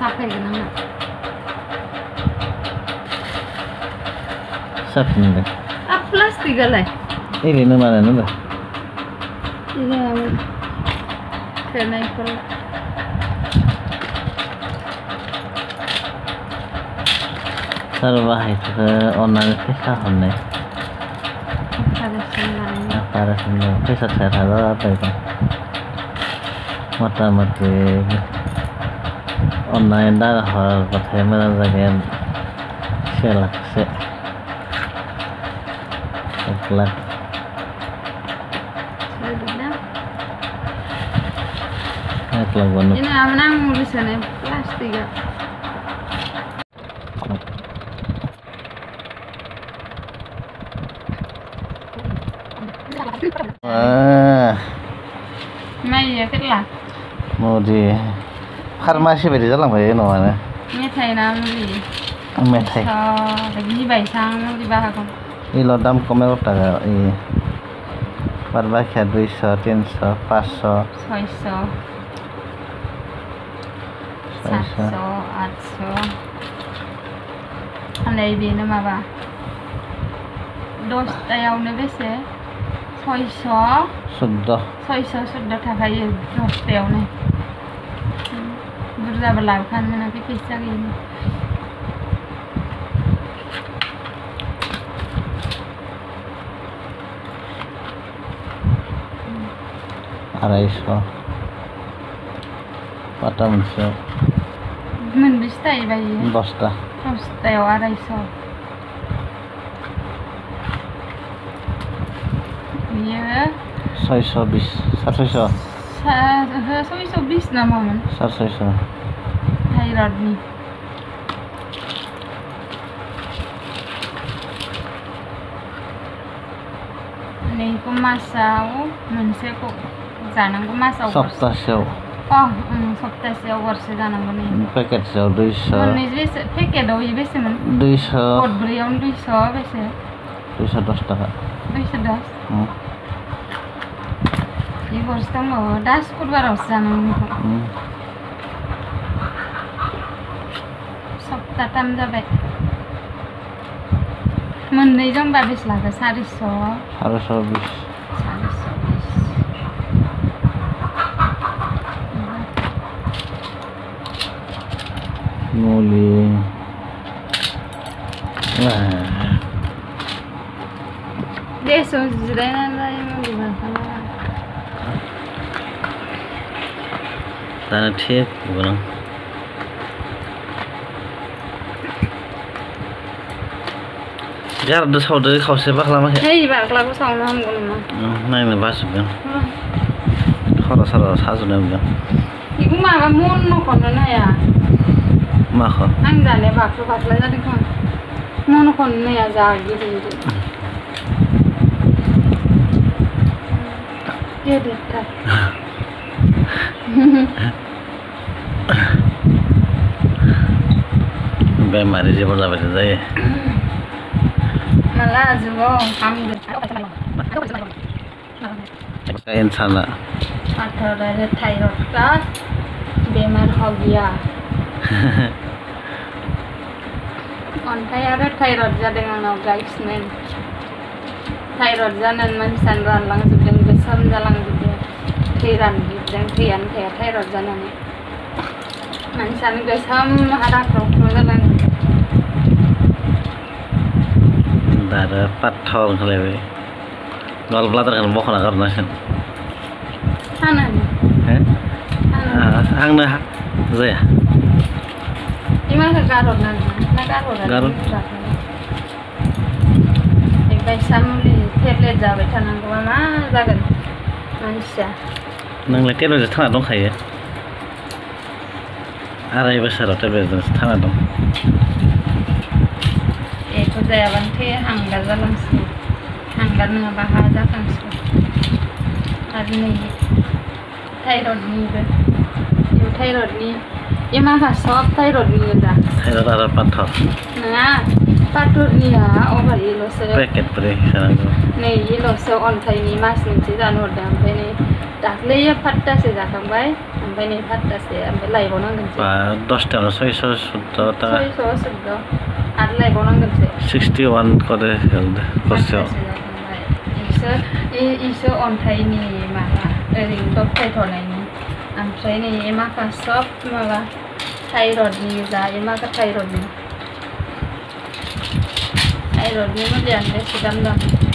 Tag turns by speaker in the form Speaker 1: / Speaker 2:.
Speaker 1: साफायगोन आंना
Speaker 2: साफिनदों
Speaker 1: प्लास्टिकआलाय
Speaker 2: ओरैनो मानो दा
Speaker 1: थेनायफोर
Speaker 2: सार बाहायथ'खौ अननानै फैसा हरनाय फैसा थाया जाबायगोन मथा मथि अननानै दागा हरबाथाय मोजां जागोन 1 लाखसो 1 lakh
Speaker 1: ini menang tulisannya plastik ya Maya lah
Speaker 2: mau di farmasi beda jalan bayi no mana
Speaker 1: metai na muli
Speaker 2: metai
Speaker 1: lagi bayi sang muli bahagam
Speaker 2: ini lo dam komen taga ini farmasi 200 300 500
Speaker 1: 600 700 800 Andai bina maba 10 tayaवनो बेसे 600 sudah थाखायो 10 taयावनो बुरजाबो लाबोखानो मोनाखै फैसा गैयिनि
Speaker 2: Araiso Pata moनसेयाव
Speaker 1: मोनबेसे थायो बायो
Speaker 2: 10टा
Speaker 1: 10टायाव 250 बियो
Speaker 2: 620 700
Speaker 1: 620 नामामोन
Speaker 2: 700
Speaker 1: थाइरडनि नैखौ मासाव मोनसेखौ जानांगौ मासाव
Speaker 2: सप्तासेयाव
Speaker 1: सप्तासेयाव गरसे जानांगौ नै
Speaker 2: पेकेटसेयाव 200
Speaker 1: मोननै बेसे पेकेटआव बेसेमोन
Speaker 2: 200
Speaker 1: गदब्रैयावनो 200 बेसे
Speaker 2: 210 टाका
Speaker 1: 210 ये गरसे दंबावो दा सुक्रुबारावसो जानांगौ सप्ताथाम जाबाय मोननै दंबा बेसे लागोन 420
Speaker 2: मुलि
Speaker 1: देसो जिरायनानै मुलि बांखाना
Speaker 2: जानो थिग गोनां गारदो सावदो खावसे बाख्लामाखै
Speaker 1: है बाख्लाखौ सावनो हामगौ नामा
Speaker 2: नायनो बाजोबगोन खर' सर' साजुनाय मोनगोन
Speaker 1: बेखौ माबा मन'खौनो नाया
Speaker 2: माखौ
Speaker 1: आं जानाया बाख्ला जादों खोमा मन'खौनो नाया जा गिदिर गिदिरथार
Speaker 2: बेमारि जेबो जाबाय जायो
Speaker 1: माला जुगाव हामदों
Speaker 2: इंसाना
Speaker 1: पाथर आरो थायरड का बेमार हो गया अन्थाइ आरो थायरड जादों आंनाव गाइस मेन थायरड जानानै मानसियानो रानलांजोबदों गोसोम जालांजोबदों थै रानजोबदों थैयानो थाया थायरड जानानै मानसियानो गोसोम हाराफ्राव जालांदों
Speaker 2: दारो पाथर खालायबाय गल ब्लादारखौनो बख'ना गारनांसिगोन
Speaker 1: हानानै
Speaker 2: आंनो जाया
Speaker 1: इमानखौ गारहरनानै ना गारहरा बायसा मुलि टेब्लेट जाबाय थानांगौबा मा जागोन मानसिया
Speaker 2: नोंलाय टेब्लेटजों थांना दंखायो 2.5 बोसोराव टेब्लेटजोंसो थांना दं
Speaker 1: बेखौ जायाबानो थै हांगार जालांसिगोन हांगार नङाबा हा जाखांसिगोन आरो नै थायरडनिबो बेयाव थायरडनि एमाहा सब थायरडनि गोजा
Speaker 2: थायरड आरो पाथर
Speaker 1: नङा पाथरनिया अभार इल'सो
Speaker 2: पेकेट ब्रै जानांगौ
Speaker 1: नै इल'सो अन्थाइनि मास मोनसे जानो हरदों ओमफ्राय नै दाख्लैयो 5टासो जाखांबाय ओमफ्राय नै 5टासो ओमफ्राय लायबावनांगोनसो
Speaker 2: 10টানো 614 টাকা
Speaker 1: 614 आरो लायबावनांगोनसो
Speaker 2: 61 করে করছে
Speaker 1: इसो अन्थाइनि माबा ओरैनो दबथायथ'नायनि ओमफ्राय नै एमाखा सब माबा थाइरडनि जा एमाखा थाइरडनि मुलियानो बेसे दाम दं